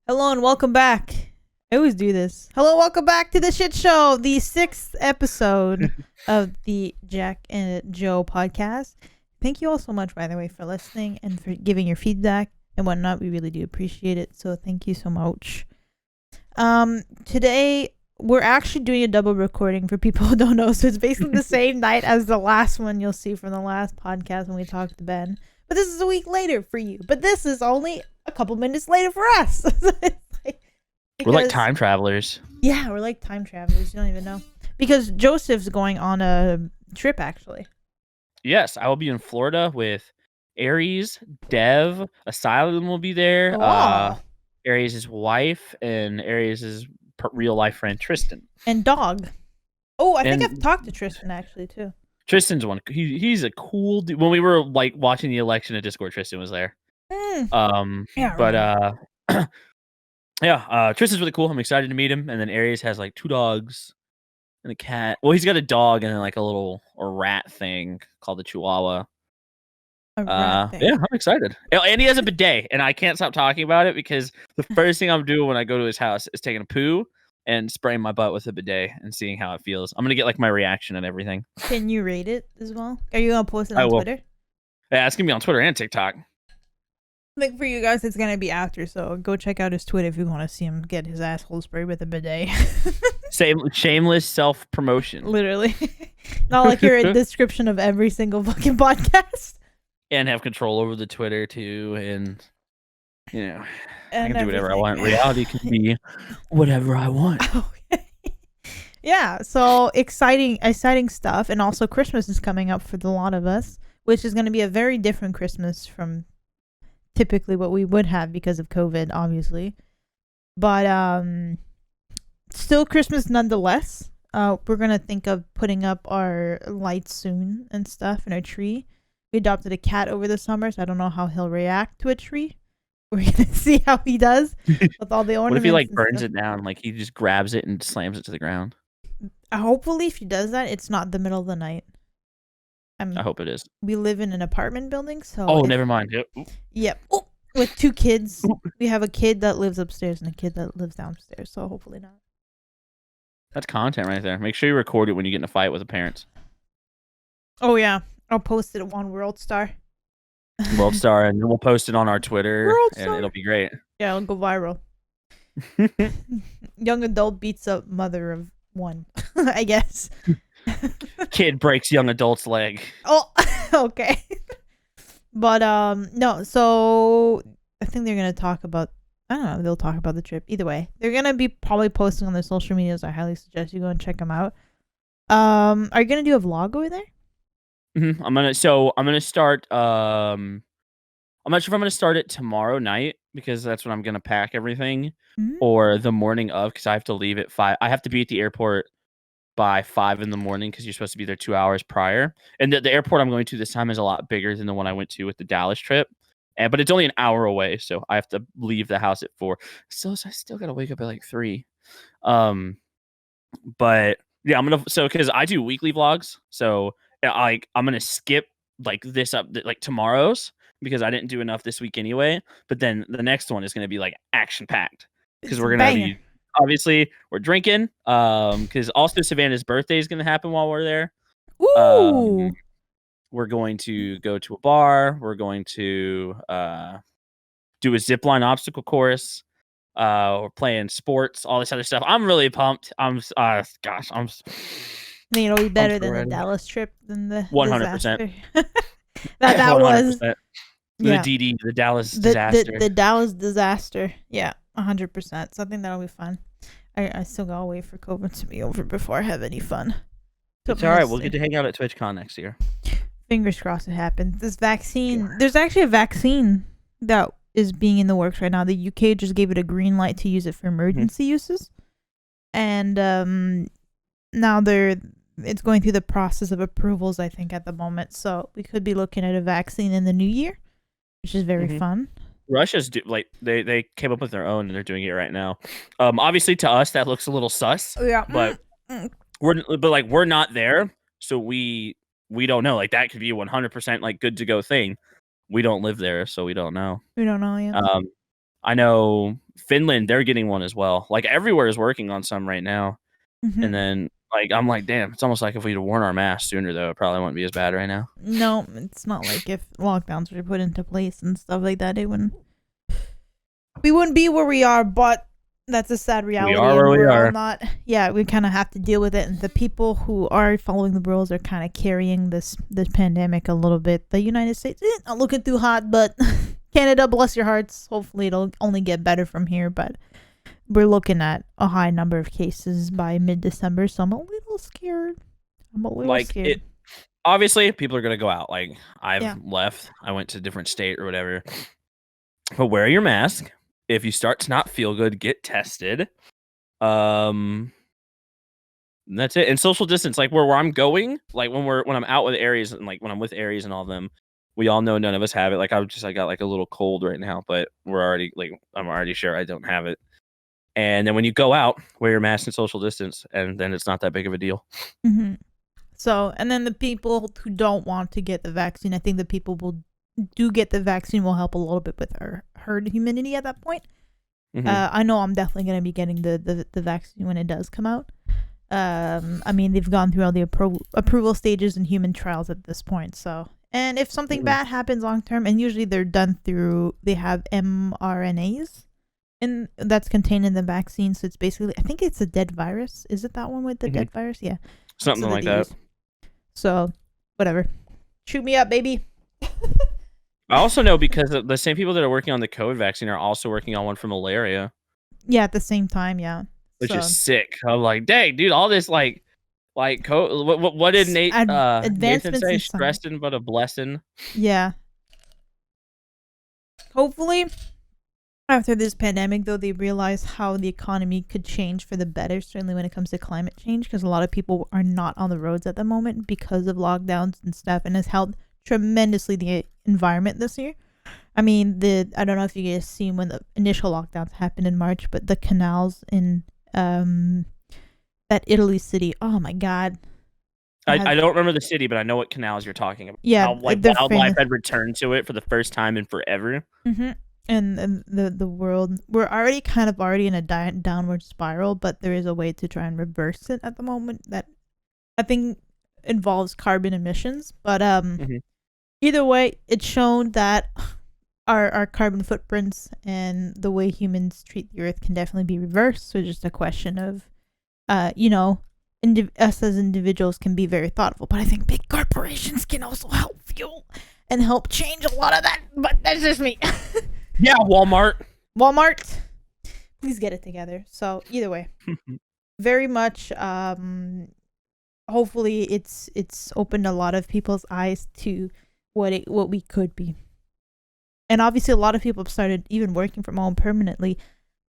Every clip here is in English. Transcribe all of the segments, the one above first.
Hello and welcome back. I always do this. Hello, welcome back to the shit show, the 6th episode of the Jack and Joe podcast. Thank you all so much, by the way, for listening and for giving your feedback and whatnot. We really do appreciate it. So thank you so much. Today we're actually doing a double recording for people who don't know. So it's basically the same night as the last one you'll see from the last podcast when we talked to Ben. But this is a week later for you. But this is only a couple minutes later for us. We're like time travelers. Yeah, we're like time travelers. You don't even know. Because Joseph's going on a trip, actually. Yes, I will be in Florida with Aries, Dev, Asylum will be there. Oh. Aries' wife and Aries' real life friend Tristan. And Dog. Oh, I think I've talked to Tristan actually too. Tristan's one. He's a cool dude. When we were like watching the election at Discord, Tristan was there. Tristan's really cool. I'm excited to meet him. And then Aries has like 2 dogs and a cat. Well, he's got a dog and then like a rat thing called the Chihuahua. Yeah, I'm excited. And he has a bidet, and I can't stop talking about it because the first thing I'm doing when I go to his house is taking a poo and spraying my butt with a bidet and seeing how it feels. I'm gonna get like my reaction and everything. Can you rate it as well? Are you gonna post it on Twitter? Yeah, it's gonna be on Twitter and TikTok. Like for you guys, it's gonna be after, so go check out his Twitter if you want to see him get his asshole sprayed with a bidet. Shameless self-promotion. Literally. Not like you're a description of every single fucking podcast. And have control over the Twitter too, and I can do whatever I want. Reality can be whatever I want. Okay. Yeah, so exciting stuff, and also Christmas is coming up for a lot of us, which is going to be a very different Christmas from typically what we would have because of COVID, obviously. But still Christmas nonetheless. We're going to think of putting up our lights soon and stuff in our tree. We adopted a cat over the summer, so I don't know how he'll react to a tree. We're going to see how he does with all the ornaments. What if he like burns it down? Like he just grabs it and slams it to the ground? Hopefully if he does that, it's not the middle of the night. I hope it is. We live in an apartment building, so... Oh, never mind. Yep. Oh, with 2 kids. We have a kid that lives upstairs and a kid that lives downstairs, so hopefully not. That's content right there. Make sure you record it when you get in a fight with the parents. Oh, yeah. I'll post it on WorldStar. WorldStar, and we'll post it on our Twitter, and it'll be great. Yeah, it'll go viral. Young adult beats up mother of 1, I guess. Kid breaks young adult's leg. Oh, okay. But no, so I think they're gonna talk about. I don't know. They'll talk about the trip. Either way, they're gonna be probably posting on their social medias. I highly suggest you go and check them out. Are you gonna do a vlog over there? Mm-hmm. I'm gonna start. I'm not sure if I'm gonna start it tomorrow night because that's when I'm gonna pack everything, or the morning of because I have to leave at 5. I have to be at the airport by 5 in the morning because you're supposed to be there 2 hours prior. And the airport I'm going to this time is a lot bigger than the one I went to with the Dallas trip. But it's only an hour away, so I have to leave the house at 4. So I still gotta wake up at like 3. But yeah, because I do weekly vlogs, so I'm gonna skip like this up like tomorrow's because I didn't do enough this week anyway. But then the next one is gonna be like action packed because we're gonna be. Obviously, we're drinking because also Savannah's birthday is going to happen while we're there. Ooh. We're going to go to a bar. We're going to do a zipline obstacle course. We're playing sports, all this other stuff. I'm really pumped. I mean, it'll be better than the Dallas trip than the 100%. that was the DD, the Dallas disaster. The Dallas disaster. Yeah. 100%. So I think that'll be fun. I still gotta wait for COVID to be over before I have any fun. So it's all right. We'll get to hang out at TwitchCon next year. Fingers crossed it happens. This vaccine, there's actually a vaccine that is being in the works right now. The UK just gave it a green light to use it for emergency uses, and now it's going through the process of approvals. I think at the moment, so we could be looking at a vaccine in the new year, which is very fun. Russia's they came up with their own and they're doing it right now. Obviously to us that looks a little sus. Yeah. But we're not there, so we don't know. Like that could be a 100% like good to go thing. We don't live there, so we don't know. We don't know yet. I know Finland, they're getting one as well. Like everywhere is working on some right now. Mm-hmm. And then like I'm like, damn, it's almost like if we'd worn our masks sooner though, it probably wouldn't be as bad right now. No, it's not like if lockdowns were put into place and stuff like that, we wouldn't be where we are, but that's a sad reality. We are where we are. We kind of have to deal with it. And the people who are following the rules are kind of carrying this pandemic a little bit. The United States, not looking too hot, but Canada, bless your hearts. Hopefully it'll only get better from here. But we're looking at a high number of cases by mid-December, so I'm a little scared. Obviously, people are going to go out. Like, I've left. I went to a different state or whatever. But wear your mask. If you start to not feel good, get tested. That's it. And social distance, like where I'm going, like when I'm out with Aries and like when I'm with Aries and all of them, we all know none of us have it. Like I got like a little cold right now, but I'm already sure I don't have it. And then when you go out, wear your mask and social distance, and then it's not that big of a deal. Mm-hmm. So, and then the people who don't want to get the vaccine, I think the people do get the vaccine will help a little bit with our herd immunity at that point. Mm-hmm. I know I'm definitely going to be getting the vaccine when it does come out. I mean, they've gone through all the approval stages and human trials at this point. So, and if something bad happens long term, and usually they have mRNAs, and that's contained in the vaccine. So it's basically, I think it's a dead virus. Is it that one with the dead virus? Yeah, something like that. So, whatever. Shoot me up, baby. I also know because the same people that are working on the COVID vaccine are also working on one for malaria. Yeah, at the same time, yeah. Which is sick. I'm like, dang, dude, all this what did Nathan say? Stressing but a blessing. Yeah. Hopefully, after this pandemic, though, they realize how the economy could change for the better, certainly when it comes to climate change, because a lot of people are not on the roads at the moment because of lockdowns and stuff, and has helped tremendously the environment this year. I mean, I don't know if you guys seen when the initial lockdowns happened in March, but the canals in that Italy city, oh my god. I don't remember the city, but I know what canals you're talking about. Yeah, how wildlife had returned to it for the first time in forever. Mm-hmm. And the world, we're already in a downward spiral, but there is a way to try and reverse it at the moment that I think involves carbon emissions. But either way, it's shown that our carbon footprints and the way humans treat the earth can definitely be reversed. So it's just a question of, us as individuals can be very thoughtful. But I think big corporations can also help fuel and help change a lot of that. But that's just me. Yeah, Walmart, please get it together. So either way, very much. Hopefully, it's opened a lot of people's eyes to what we could be. And obviously, a lot of people have started even working from home permanently,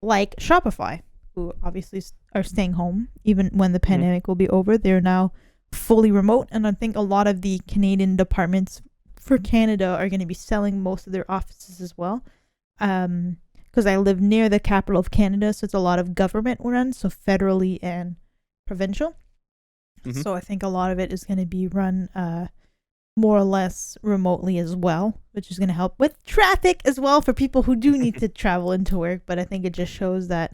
like Shopify, who obviously are staying home even when the pandemic will be over. They're now fully remote, and I think a lot of the Canadian departments for Canada are going to be selling most of their offices as well. Because I live near the capital of Canada, so it's a lot of government run, so federally and provincial. Mm-hmm. So I think a lot of it is going to be run more or less remotely as well, which is going to help with traffic as well for people who do need to travel into work. But I think it just shows that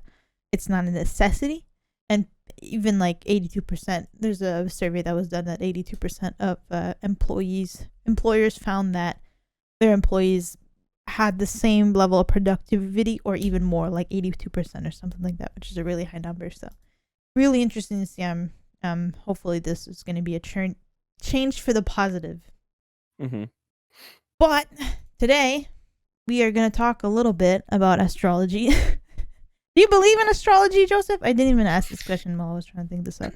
it's not a necessity. And even like 82%, there's a survey that was done that 82% of employers found that their employees had the same level of productivity or even more, like 82% or something like that, which is a really high number. So really interesting to see. Hopefully this is going to be a change for the positive. Mm-hmm. But today we are going to talk a little bit about astrology. Do you believe in astrology, Joseph? I didn't even ask this question while I was trying to think this up.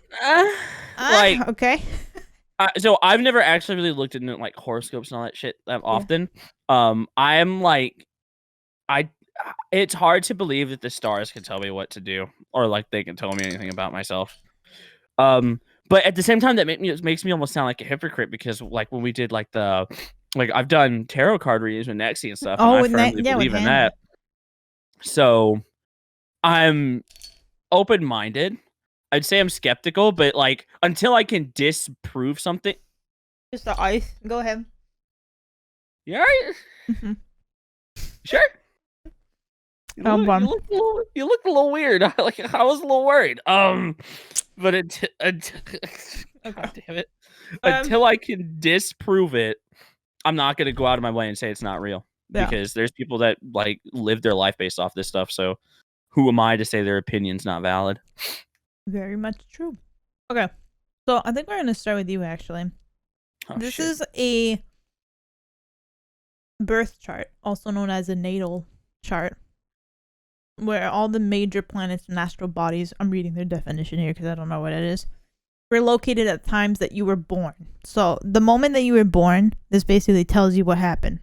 Okay. So I've never actually really looked into like horoscopes and all that shit that often. I'm like, it's hard to believe that the stars can tell me what to do, or like they can tell me anything about myself. But at the same time, that makes me almost sound like a hypocrite, because like when we did like I've done tarot card readings with Nexie and stuff, and I firmly believe in that. So I'm open-minded. I'd say I'm skeptical, but like until I can disprove something. Just the ice. Go ahead. Yeah. Mm-hmm. Sure. You look a little weird. Like I was a little worried. But God damn it. Until I can disprove it, I'm not gonna go out of my way and say it's not real. Yeah. Because there's people that like live their life based off this stuff. So who am I to say their opinion's not valid? Very much true. Okay. So I think we're gonna start with you actually. This is a birth chart, also known as a natal chart, where all the major planets and astral bodies, I'm reading their definition here because I don't know what it is, were located at times that you were born. So the moment that you were born, this basically tells you what happened.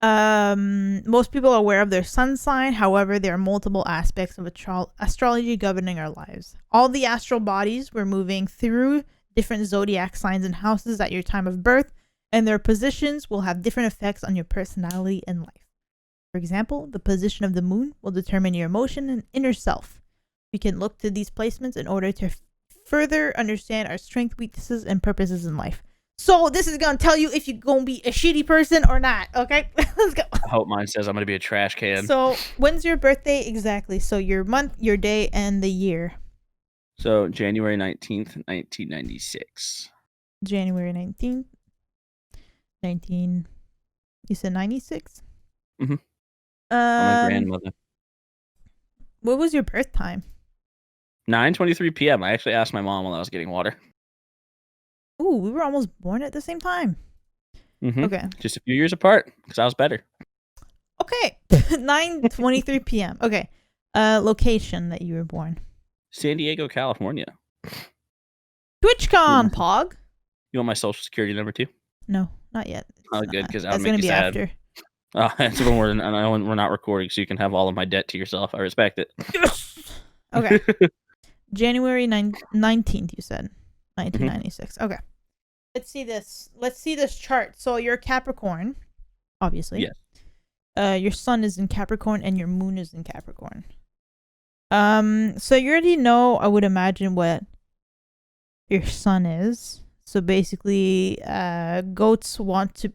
Most people are aware of their sun sign. However, there are multiple aspects of astrology governing our lives. All the astral bodies were moving through different zodiac signs and houses at your time of birth, and their positions will have different effects on your personality and life. For example, the position of the moon will determine your emotion and inner self. We can look to these placements in order to further understand our strengths, weaknesses, and purposes in life. So this is going to tell you if you're going to be a shitty person or not, okay? Let's go. I hope mine says I'm going to be a trash can. So when's your birthday exactly? So your month, your day, and the year. So January 19th, 1996. January 19th, you said 96? Mm-hmm. My grandmother. What was your birth time? 9:23 p.m. I actually asked my mom while I was getting water. Ooh, we were almost born at the same time. Mm-hmm. Okay. Just a few years apart, because I was better. Okay. 9:23 p.m. Okay. Location that you were born. San Diego, California. TwitchCon, Pog. You want my social security number too? No, not yet. Oh, good, because that's I'll make you sad. After. That's when we're not recording, so you can have all of my debt to yourself. I respect it. Yes. Okay. January 19th, you said. 1996. Mm-hmm. Okay. Let's see this chart. So you're Capricorn, obviously. Yes. Your sun is in Capricorn and your moon is in Capricorn. So you already know, I would imagine, what your sun is. So basically, goats want to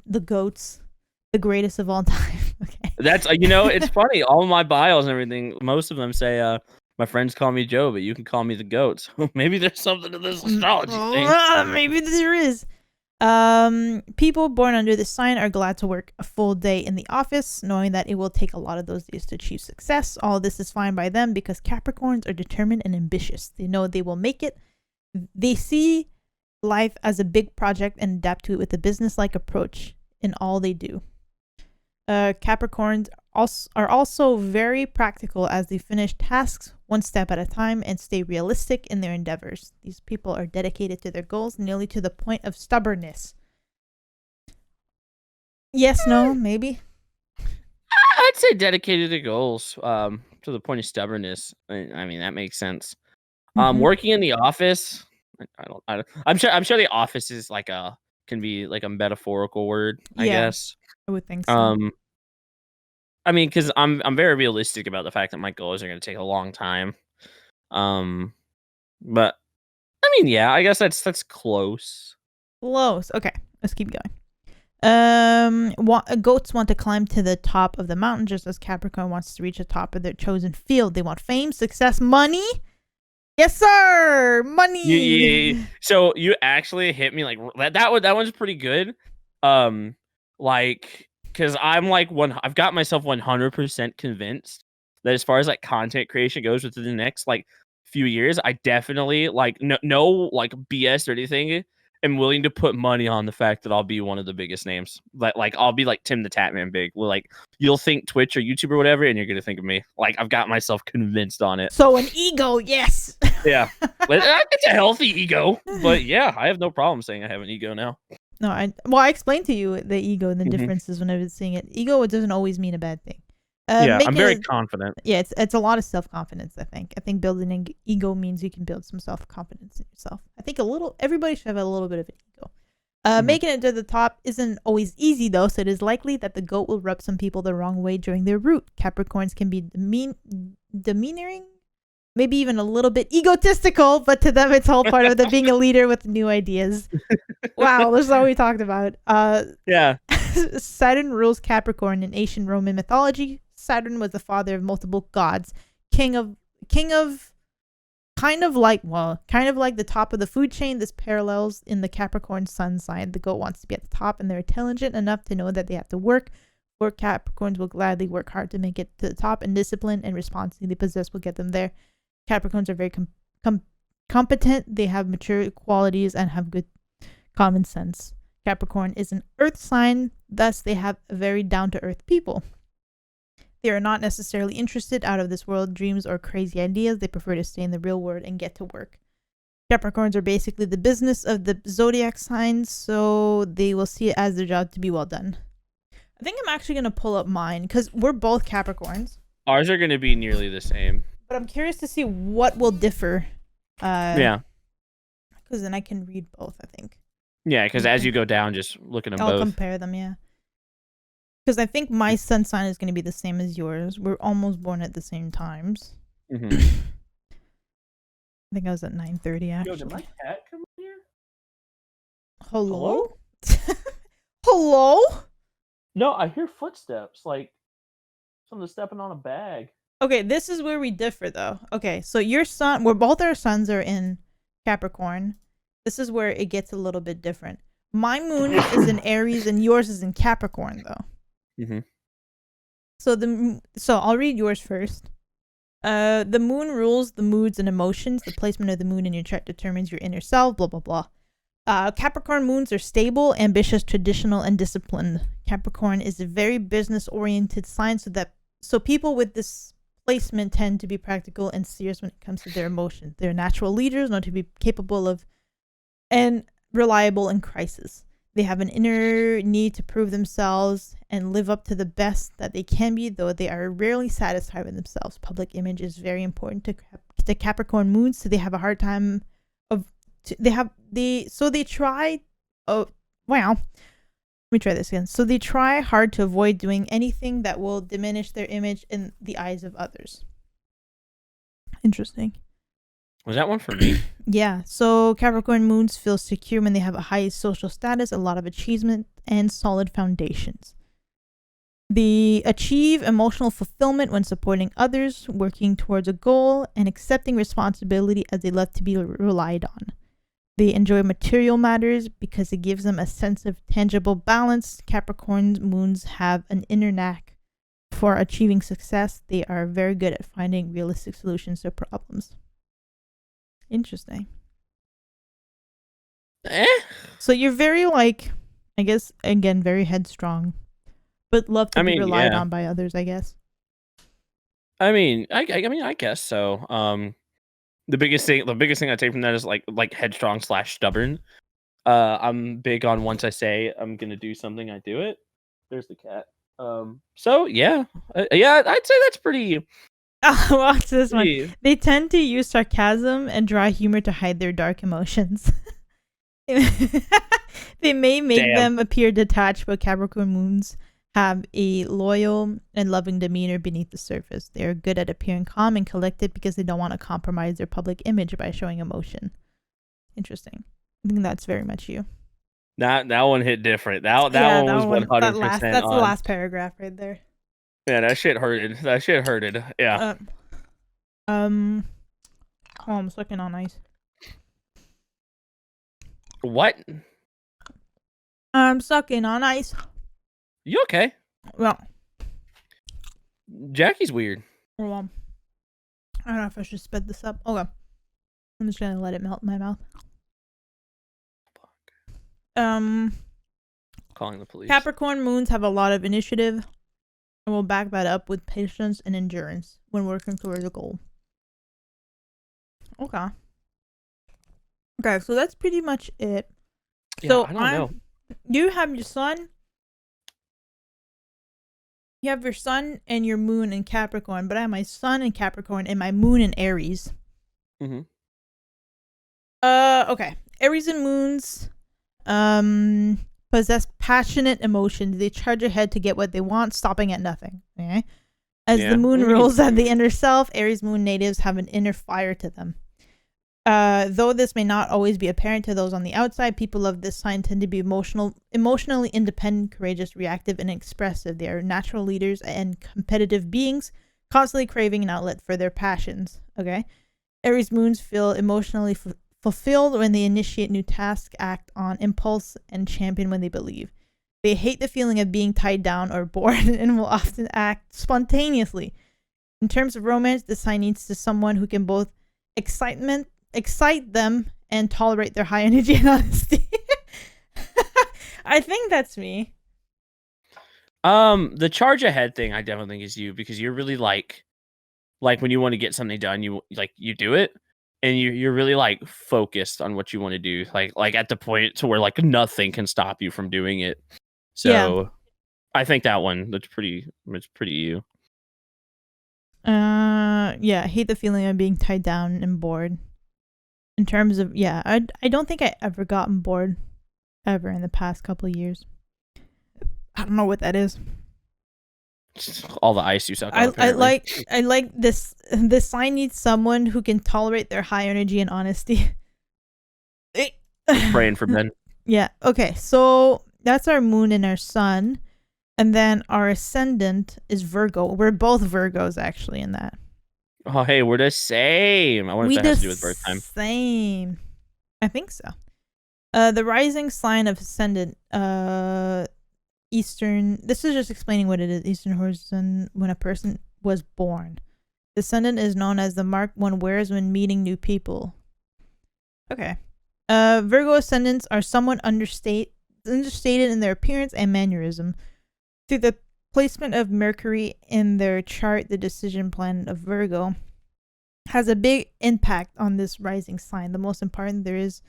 the greatest of all time. Okay. That's it's funny. All my bios and everything, most of them say my friends call me Joe, but you can call me the goat. So maybe there's something to this astrology thing. Maybe there is. People born under this sign are glad to work a full day in the office, knowing that it will take a lot of those days to achieve success. All this is fine by them because Capricorns are determined and ambitious. They know they will make it. They see life as a big project and adapt to it with a business-like approach in all they do. Capricorns are also very practical as they finish tasks one step at a time and stay realistic in their endeavors. These people are dedicated to their goals nearly to the point of stubbornness. Yes, no, maybe? I'd say dedicated to goals to the point of stubbornness. I mean, that makes sense. Mm-hmm. Working in the office, I'm sure the office is can be like a metaphorical word, I guess. I would think so. I mean, because I'm very realistic about the fact that my goals are going to take a long time. But I mean, yeah, I guess that's close. Close. Okay, let's keep going. Goats want to climb to the top of the mountain, just as Capricorn wants to reach the top of their chosen field. They want fame, success, money. Yes, sir. Money. Yeah. So you actually hit me like that one's pretty good. Because I'm I've got myself 100% convinced that as far as content creation goes within the next few years, I definitely no BS or anything, am willing to put money on the fact that I'll be one of the biggest names. I'll be like Tim the Tatman big. You'll think Twitch or YouTube or whatever, and you're gonna think of me. I've got myself convinced on it. So an ego, yes. Yeah, it's a healthy ego, but yeah, I have no problem saying I have an ego now. No, I explained to you the ego and the differences when I was seeing it. Ego, it doesn't always mean a bad thing. I'm very confident. Yeah, it's a lot of self-confidence, I think. I think building an ego means you can build some self-confidence in yourself. I think everybody should have a little bit of an ego. Making it to the top isn't always easy, though, so it is likely that the goat will rub some people the wrong way during their route. Capricorns can be demeaning, maybe even a little bit egotistical, but to them, it's all part of being a leader with new ideas. Wow, this is all we talked about. Yeah. Saturn rules Capricorn in ancient Roman mythology. Saturn was the father of multiple gods, king of kind of like the top of the food chain. This parallels in the Capricorn sun sign. The goat wants to be at the top, and they're intelligent enough to know that they have to work. Or Capricorns will gladly work hard to make it to the top, and discipline and responsibility they possess will get them there. Capricorns are very competent. They have mature qualities and have good common sense. Capricorn is an earth sign, thus they have very down-to-earth people. They are not necessarily interested out of this world dreams or crazy ideas. They prefer to stay in the real world and get to work. Capricorns are basically the business of the zodiac signs, so they will see it as their job to be well done. I think I'm actually going to pull up mine because we're both Capricorns. Ours are going to be nearly the same. But I'm curious to see what will differ. Yeah. Because then I can read both, I think. Yeah, because as you go down, just look at them both. I'll compare them, yeah. Because I think my sun sign is going to be the same as yours. We're almost born at the same times. Mm-hmm. I think I was at 9:30, actually. Yo, did my cat come in here? Hello? Hello? No, I hear footsteps. Like, someone stepping on a bag. Okay, this is where we differ, though. Okay, so your sun... both our suns are in Capricorn. This is where it gets a little bit different. My moon is in Aries and yours is in Capricorn, though. Mm-hmm. So I'll read yours first. The moon rules the moods and emotions. The placement of the moon in your chart determines your inner self, blah, blah, blah. Capricorn moons are stable, ambitious, traditional, and disciplined. Capricorn is a very business-oriented sign, so people with this placement tend to be practical and serious when it comes to their emotions. They're natural leaders, known to be capable of and reliable in crisis. They have an inner need to prove themselves and live up to the best that they can be, though they are rarely satisfied with themselves. Public image is very important to Capricorn moons, so they have a hard time So they try hard to avoid doing anything that will diminish their image in the eyes of others. Interesting. Was that one for me? Yeah. So Capricorn moons feel secure when they have a high social status, a lot of achievement, and solid foundations. They achieve emotional fulfillment when supporting others, working towards a goal, and accepting responsibility as they love to be relied on. They enjoy material matters because it gives them a sense of tangible balance. Capricorn moons have an inner knack for achieving success. They are very good at finding realistic solutions to problems. Interesting. So you're very, like, I guess, again, very headstrong, but love to be relied on by others, I guess. I mean, I guess so. The biggest thing I take from that is like headstrong / stubborn. I'm big on once I say I'm gonna do something, I do it. There's the cat. So yeah, I'd say that's pretty. Watch this one. They tend to use sarcasm and dry humor to hide their dark emotions. They may make them appear detached, but Capricorn moons have a loyal and loving demeanor beneath the surface. They are good at appearing calm and collected because they don't want to compromise their public image by showing emotion. Interesting. I think that's very much you. That one hit different. That one was 100%. That's the last paragraph right there. Yeah, that shit hurted. Yeah. Oh, I'm sucking on ice. What? I'm sucking on ice. You okay? Well, Jackie's weird. Well, I don't know if I should sped this up. Okay. I'm just gonna let it melt in my mouth. Calling the police. Capricorn moons have a lot of initiative and will back that up with patience and endurance when working towards a goal. Okay. Okay, so that's pretty much it. Yeah, so I don't know. You have your sun. You have your sun and your moon in Capricorn, but I have my sun in Capricorn and my moon in Aries. Mm-hmm. Okay. Aries and moons possess passionate emotions. They charge ahead to get what they want, stopping at nothing. Okay. As the moon rules at the inner self, Aries moon natives have an inner fire to them. Though this may not always be apparent to those on the outside, people of this sign tend to be emotionally independent, courageous, reactive, and expressive. They are natural leaders and competitive beings, constantly craving an outlet for their passions. Okay, Aries moons feel emotionally fulfilled when they initiate new tasks, act on impulse, and champion when they believe. They hate the feeling of being tied down or bored and will often act spontaneously. In terms of romance, the sign needs to someone who can both excite them and tolerate their high energy and honesty. I think that's me. The charge ahead thing I definitely think is you, because you're really like when you want to get something done, you do it, and you're really like focused on what you want to do, like at the point to where like nothing can stop you from doing it. So yeah. I think that one it's pretty you. Yeah, I hate the feeling of being tied down and bored. In terms of, yeah, I don't think I ever gotten bored ever in the past couple of years. I don't know what that is. All the ice you suck. I like this. This sign needs someone who can tolerate their high energy and honesty. Praying for Ben. Yeah. Okay. So that's our moon and our sun, and then our ascendant is Virgo. We're both Virgos actually in that. Oh, hey, we're the same. I wonder if that has to do with birth time. Same. I think so. The rising sign of ascendant, Eastern. This is just explaining what it is. Eastern horizon, when a person was born. The ascendant is known as the mark one wears when meeting new people. Okay. Virgo ascendants are somewhat understated in their appearance and mannerism. Through the placement of Mercury in their chart, the decision planet of Virgo has a big impact on this rising sign. The most important there is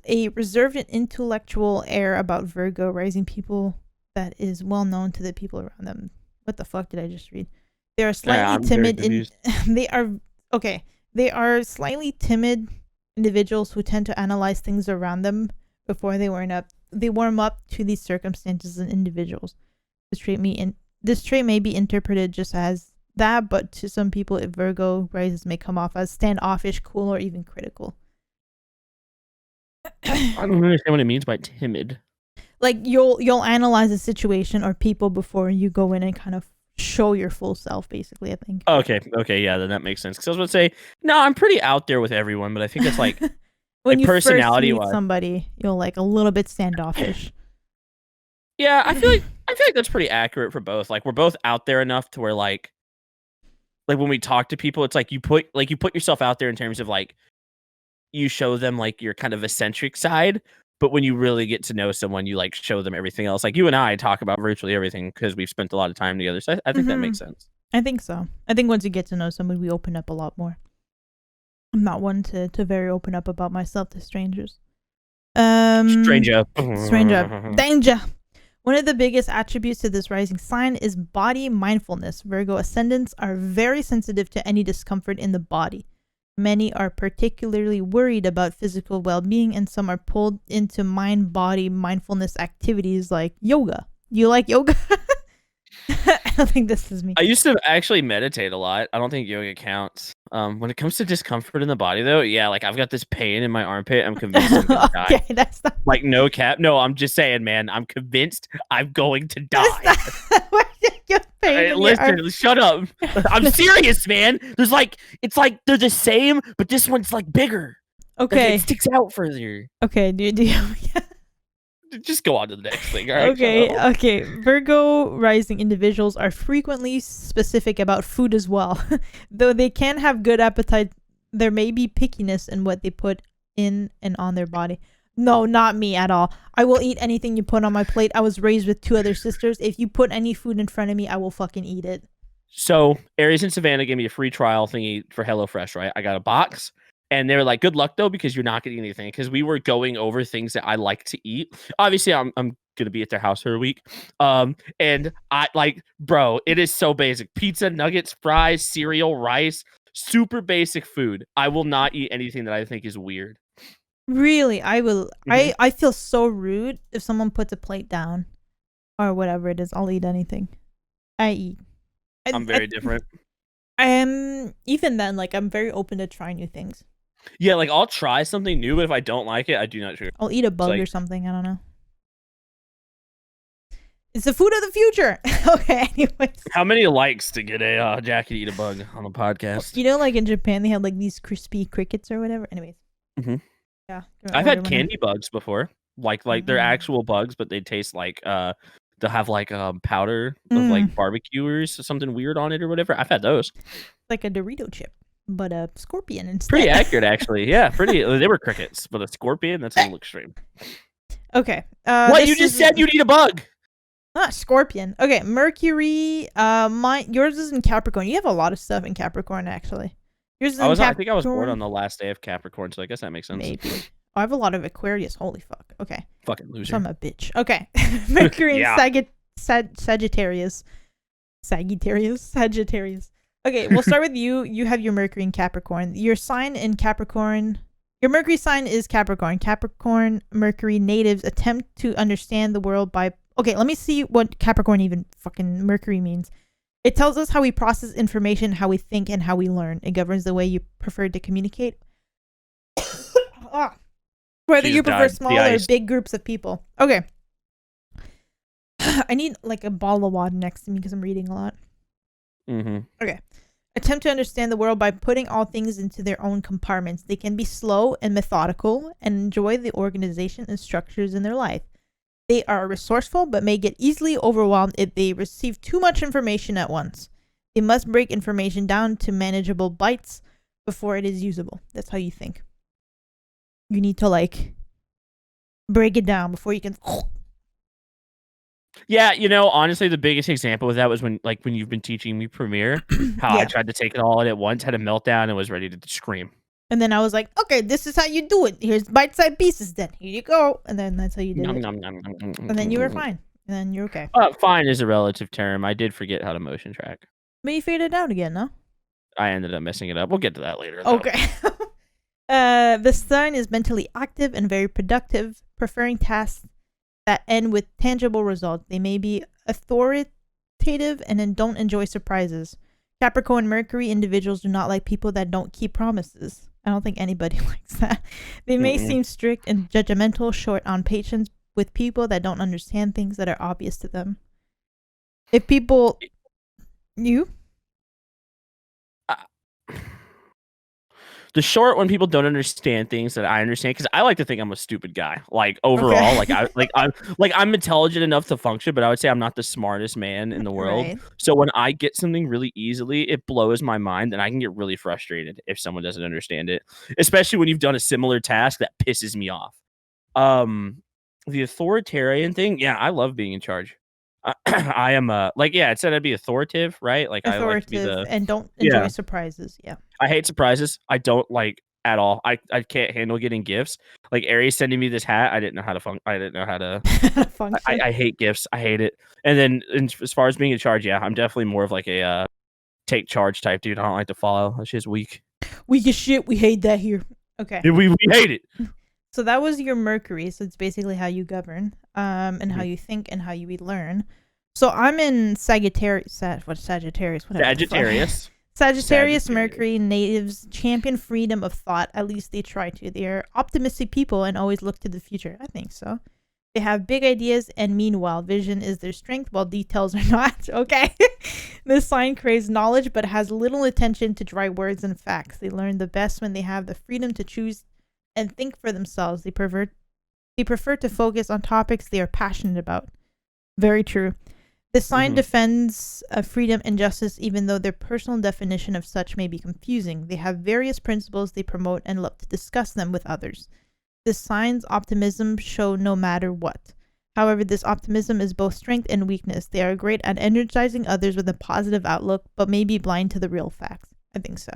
a reserved and intellectual air about Virgo rising people that is well known to the people around them. What the fuck did I just read? They are slightly timid. They are slightly timid individuals who tend to analyze things around them before they warm up to these circumstances and individuals. This trait may be interpreted just as that, but to some people, Virgo rises may come off as standoffish, cool, or even critical. I don't understand what it means by timid. Like you'll analyze a situation or people before you go in and kind of show your full self, basically, I think. Okay, yeah, then that makes sense. Because I was going to say, no, I'm pretty out there with everyone, but I think it's like when you personality first meet somebody, you're like a little bit standoffish. Yeah, I feel like that's pretty accurate for both. Like we're both out there enough to where like when we talk to people, it's like you put yourself out there in terms of like you show them like your kind of eccentric side, but when you really get to know someone, you like show them everything else. Like you and I talk about virtually everything because we've spent a lot of time together. So I think that makes sense. I think so. I think once you get to know someone, we open up a lot more. I'm not one to very open up about myself to strangers. Stranger. Danger. One of the biggest attributes to this rising sign is body mindfulness. Virgo ascendants are very sensitive to any discomfort in the body. Many are particularly worried about physical well-being, and some are pulled into mind-body mindfulness activities like yoga. You like yoga? I don't think this is me. I used to actually meditate a lot. I don't think yoga counts. When it comes to discomfort in the body, though, yeah, like I've got this pain in my armpit. I'm convinced I'm gonna die. Okay, that's not like no cap. No, I'm just saying, man. I'm convinced I'm going to die. Hey, listen, shut up. I'm serious, man. It's like they're the same, but this one's like bigger. Okay, like, it sticks out further. Okay, do you just go on to the next thing. All right. Okay. Virgo rising individuals are frequently specific about food as well. Though they can have good appetite, there may be pickiness in what they put in and on their body. No, not me at all. I will eat anything you put on my plate. I was raised with 2 other sisters. If you put any food in front of me, I will fucking eat it. So Aries and Savannah gave me a free trial thingy for HelloFresh, right? I got a box. And they were like, good luck, though, because you're not getting anything. Because we were going over things that I like to eat. Obviously, I'm going to be at their house for a week. And I like, bro, it is so basic. Pizza, nuggets, fries, cereal, rice. Super basic food. I will not eat anything that I think is weird. Really? I will. Mm-hmm. I feel so rude if someone puts a plate down or whatever it is. I'll eat anything. I eat. I'm very different. I am, even then, like, I'm very open to trying new things. Yeah, like I'll try something new, but if I don't like it, I do not sugar. I'll eat a bug like, or something. I don't know. It's the food of the future. Okay, anyways. How many likes to get a Jackie to eat a bug on the podcast? You know, like in Japan, they had like these crispy crickets or whatever. Anyways. Mm-hmm. Yeah. I've had candy bugs before. Like they're actual bugs, but they taste like they'll have like powder of like barbecuers or something weird on it or whatever. I've had those. Like a Dorito chip, but a scorpion instead. Pretty accurate, actually. Yeah, pretty. They were crickets, but a scorpion, that's a little extreme. Okay. What, you just said you'd eat a bug? Not scorpion. Okay, Mercury. Yours is in Capricorn. You have a lot of stuff in Capricorn, actually. Yours is in Capricorn. I think I was born on the last day of Capricorn, so I guess that makes sense. Maybe. I have a lot of Aquarius. Holy fuck. Okay. Fucking loser. So I'm a bitch. Okay. Mercury in Sagittarius. Sagittarius. Okay, we'll start with you. You have your Mercury in Capricorn. Your sign in Capricorn. Your Mercury sign is Capricorn. Capricorn Mercury natives attempt to understand the world by... Okay, let me see what Capricorn even fucking Mercury means. It tells us how we process information, how we think, and how we learn. It governs the way you prefer to communicate. Whether you prefer small or big groups of people. Okay. I need like a bottle of water next to me because I'm reading a lot. Mm-hmm. Okay. Attempt to understand the world by putting all things into their own compartments. They can be slow and methodical and enjoy the organization and structures in their life. They are resourceful but may get easily overwhelmed if they receive too much information at once. They must break information down to manageable bites before it is usable. That's how you think. You need to like break it down before you can... Yeah, you know, honestly, the biggest example of that was when you've been teaching me Premiere, how I tried to take it all in at once, had a meltdown, and was ready to scream. And then I was like, okay, this is how you do it. Here's bite-sized pieces then. Here you go. And then that's how you did it. And then you were fine. And then you're okay. Fine is a relative term. I did forget how to motion track. But you figured it out again, no? I ended up messing it up. We'll get to that later, though. Okay. The sign is mentally active and very productive, preferring tasks that end with tangible results. They may be authoritative and then don't enjoy surprises. Capricorn Mercury individuals do not like people that don't keep promises. I don't think anybody likes that. They may seem strict and judgmental, short on patience with people that don't understand things that are obvious to them. If people... You? The short when people don't understand things that I understand, because I like to think I'm a stupid guy. Like overall, I'm intelligent enough to function, but I would say I'm not the smartest man in the world. Right. So when I get something really easily, it blows my mind, and I can get really frustrated if someone doesn't understand it, especially when you've done a similar task that pisses me off. The authoritarian thing, yeah, I love being in charge. I am it said I'd be authoritative, right? Like authoritative, I like to be the, and don't enjoy surprises. Yeah, I hate surprises. I don't like at all. I can't handle getting gifts. Like Aries sending me this hat, I didn't know how to I didn't know how to function. I hate gifts. I hate it. And then as far as being in charge, yeah, I'm definitely more of like a take charge type dude. I don't like to follow. That shit's weak. Weak as shit. We hate that here. Okay. Yeah, we hate it. So that was your Mercury. So it's basically how you govern, and how you think and how you learn. So I'm in Sagittarius. Sagittarius. Sagittarius Mercury natives champion freedom of thought. At least they try to. They are optimistic people and always look to the future. I think so. They have big ideas, and meanwhile, vision is their strength while details are not. Okay. This sign craves knowledge but has little attention to dry words and facts. They learn the best when they have the freedom to choose and think for themselves. They prefer to focus on topics they are passionate about. Very true. This sign defends freedom and justice, even though their personal definition of such may be confusing. They have various principles they promote and love to discuss them with others. This sign's optimism show no matter what. However, this optimism is both strength and weakness. They are great at energizing others with a positive outlook, but may be blind to the real facts. I think so.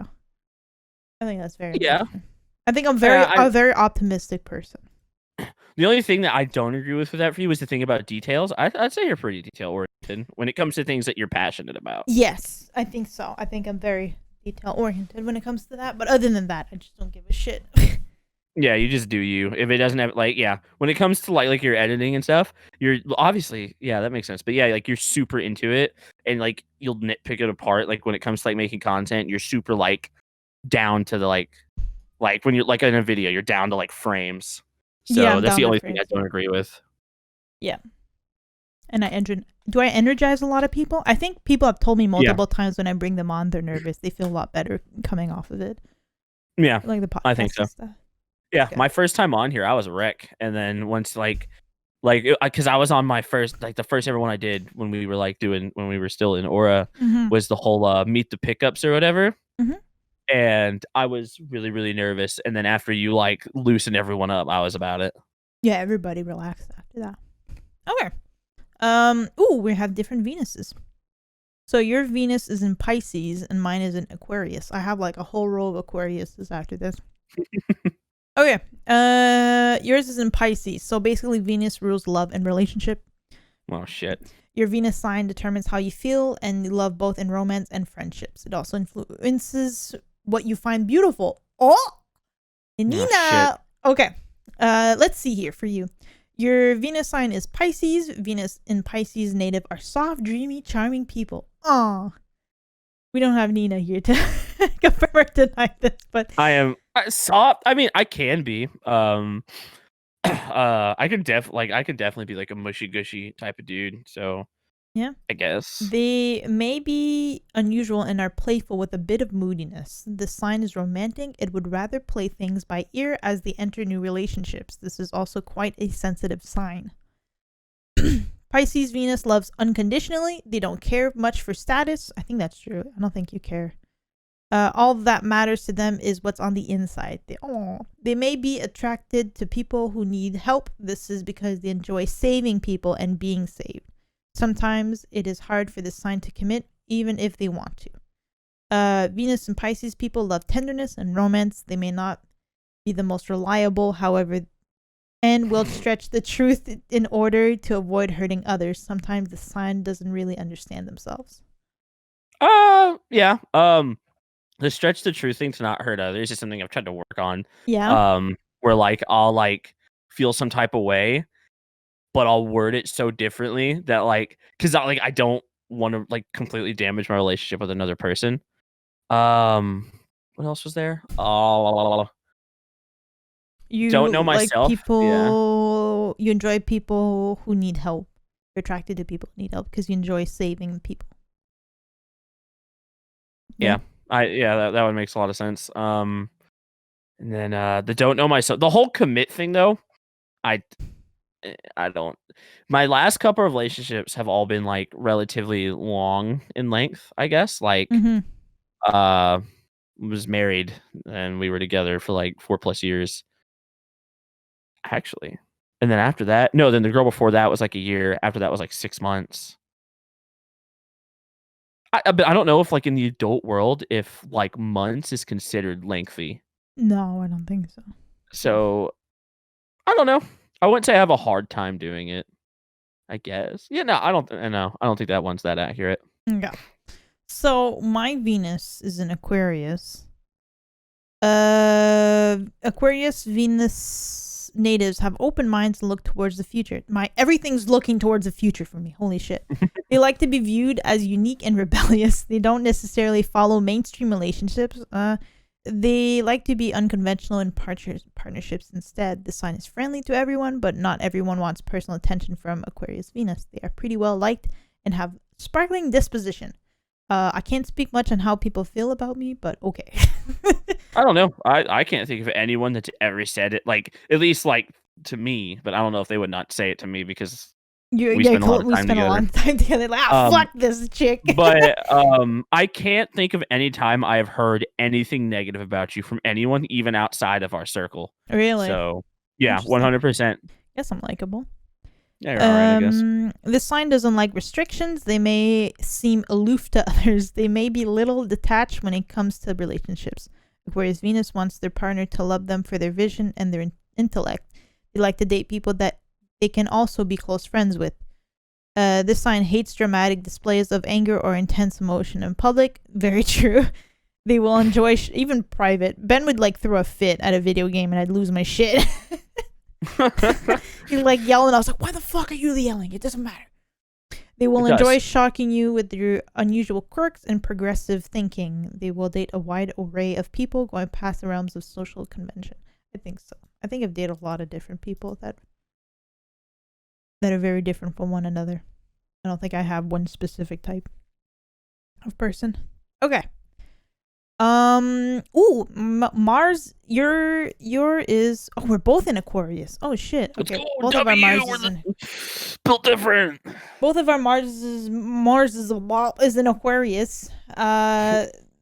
I think that's very important. I think I'm a very optimistic person. The only thing that I don't agree with that for you is the thing about details. I'd say you're pretty detail-oriented when it comes to things that you're passionate about. Yes, I think so. I think I'm very detail-oriented when it comes to that. But other than that, I just don't give a shit. Yeah, you just do you. If it doesn't have, when it comes to, like your editing and stuff, you're obviously, yeah, that makes sense. But, yeah, like, you're super into it, and, like, you'll nitpick it apart. Like, when it comes to, like, making content, you're super, like, down to the, like, Like when you're like in a video, you're down to like frames. Yeah, So I'm that's down the to only thing I frames. don't agree with. Yeah. And do I energize a lot of people? I think people have told me Yeah. multiple times when I bring them on, they're nervous. They feel a lot better coming off of it. Yeah. Like the I think podcast so. and stuff. Yeah. Okay. My first time on here, I was a wreck. And then once because I was on my first, like the first ever one I did when we were like when we were still in Aura Mm-hmm. was the whole meet the pickups or whatever. Mm-hmm. And I was really, really nervous. And then after you like loosened everyone up, I was about it. Yeah, everybody relaxed after that. Okay. We have different Venuses. So your Venus is in Pisces and mine is in Aquarius. I have like a whole row of Aquariuses after this. Okay. Yours is in Pisces. So basically Venus rules love and relationship. Oh shit. Your Venus sign determines how you feel and you love both in romance and friendships. It also influences what you find beautiful. Oh, Nina. Oh, okay. Let's see here for you. Your Venus sign is Pisces. Venus in Pisces native are soft, dreamy, charming people. Aw. We don't have Nina here to confirm or deny this, but I am soft. I mean, I can be. I can definitely be like a mushy gushy type of dude. So yeah, I guess. they may be unusual and are playful with a bit of moodiness. The sign is romantic. It would rather play things by ear as they enter new relationships. This is also quite a sensitive sign. Pisces Venus loves unconditionally. They don't care much for status. I think that's true. I don't think you care. All that matters to them is what's on the inside. They may be attracted to people who need help. This is because they enjoy saving people and being saved. Sometimes it is hard for this sign to commit, even if they want to. Venus and Pisces people love tenderness and romance. They may not be the most reliable, however, and will stretch the truth in order to avoid hurting others. Sometimes the sign doesn't really understand themselves. Yeah. The stretch the truth thing to not hurt others is something I've tried to work on. Yeah. Where like I'll like feel some type of way, but I'll word it so differently that like because I don't want to like completely damage my relationship with another person. What else was there? Oh, You don't know like myself. Yeah. people, you enjoy people who need help. You're attracted to people who need help because you enjoy saving people. Yeah. That one makes a lot of sense. And then the don't know myself. The whole commit thing though, I don't. My last couple of relationships have all been like relatively long in length, I guess. Like was married and we were together for like 4+ years. Actually. And then after that, no, then the girl before that was like a year. After that was like 6 months. But I don't know if like in the adult world, if like months is considered lengthy. No, I don't think so. So I don't know. I wouldn't say I have a hard time doing it. I guess. Yeah, no, I don't. No, I don't think that one's that accurate. Yeah. So my Venus is in Aquarius. Aquarius Venus natives have open minds and look towards the future. Everything's looking towards the future for me. Holy shit. They like to be viewed as unique and rebellious. They don't necessarily follow mainstream relationships. They like to be unconventional in partnerships instead. The sign is friendly to everyone, but not everyone wants personal attention from Aquarius Venus. They are pretty well liked and have sparkling disposition. I can't speak much on how people feel about me, but okay. I don't know. I can't think of anyone that's ever said it, like at least like to me, but I don't know if they would not say it to me because we spend a lot of time together. Like, fuck this chick. But I can't think of any time I have heard anything negative about you from anyone, even outside of our circle. Really? So yeah, 100%. Guess I'm likable. Yeah, you're alright, I guess. This sign doesn't like restrictions. They may seem aloof to others. They may be little detached when it comes to relationships. Whereas Venus wants their partner to love them for their vision and their intellect. They like to date people that they can also be close friends with. This sign hates dramatic displays of anger or intense emotion in public. Very true. They will enjoy even private. Ben would like throw a fit at a video game and I'd lose my shit. He'd like yell and I was like, why the fuck are you yelling? It doesn't matter. They will It enjoy does. shocking you with their unusual quirks and progressive thinking. They will date a wide array of people going past the realms of social convention. I think so. I think I've dated a lot of different people that are very different from one another. I don't think I have one specific type of person. Okay. Mars, your is. Oh, we're both in Aquarius. Oh shit. Let's Okay, go. both of our W. Mars We're is in. built different. Both of our Mars is in Aquarius.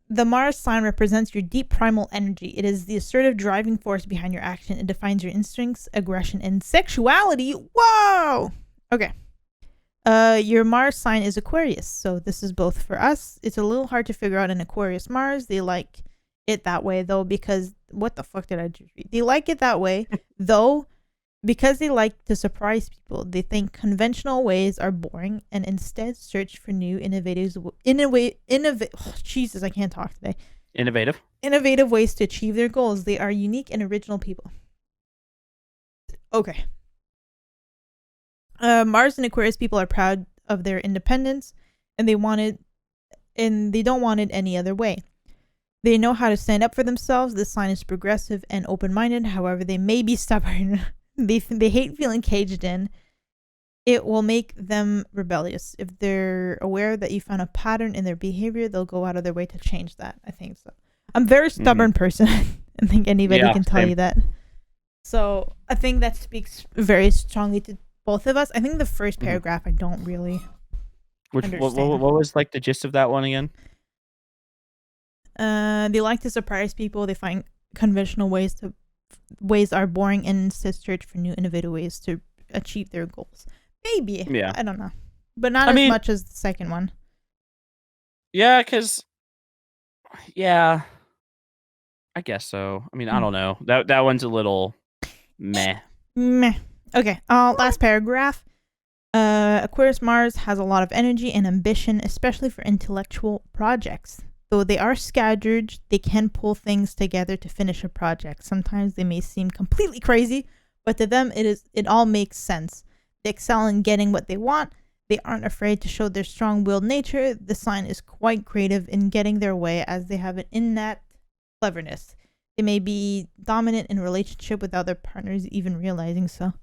The Mars sign represents your deep primal energy. It is the assertive driving force behind your action. It defines your instincts, aggression, and sexuality. Whoa. Okay. Your Mars sign is Aquarius, so this is both for us. It's a little hard to figure out an Aquarius Mars. They like it that way though, because what the fuck did I just read? They like it that way though, because they like to surprise people. They think conventional ways are boring and instead search for new Jesus, I can't talk today. Innovative ways to achieve their goals. They are unique and original people. Okay. Mars and Aquarius people are proud of their independence, and they don't want it any other way. They know how to stand up for themselves. This sign is progressive and open-minded. However, they may be stubborn. They hate feeling caged in. It will make them rebellious. If they're aware that you found a pattern in their behavior, they'll go out of their way to change that. I think so. I'm a very stubborn person. I think anybody can tell you that. So I think that speaks very strongly to both of us. I think the first paragraph I don't really understand. What was like the gist of that one again? They like to surprise people. They find conventional ways are boring and instead search for new innovative ways to achieve their goals. Maybe. Yeah. I don't know. But not as much as the second one. Yeah, because I guess so. I mean, I don't know. That one's a little meh. Okay. Last paragraph. Aquarius Mars has a lot of energy and ambition, especially for intellectual projects. Though they are scattered, they can pull things together to finish a project. Sometimes they may seem completely crazy, but to them it all makes sense. They excel in getting what they want. They aren't afraid to show their strong-willed nature. The sign is quite creative in getting their way, as they have an innate cleverness. They may be dominant in relationship with other partners, even realizing so.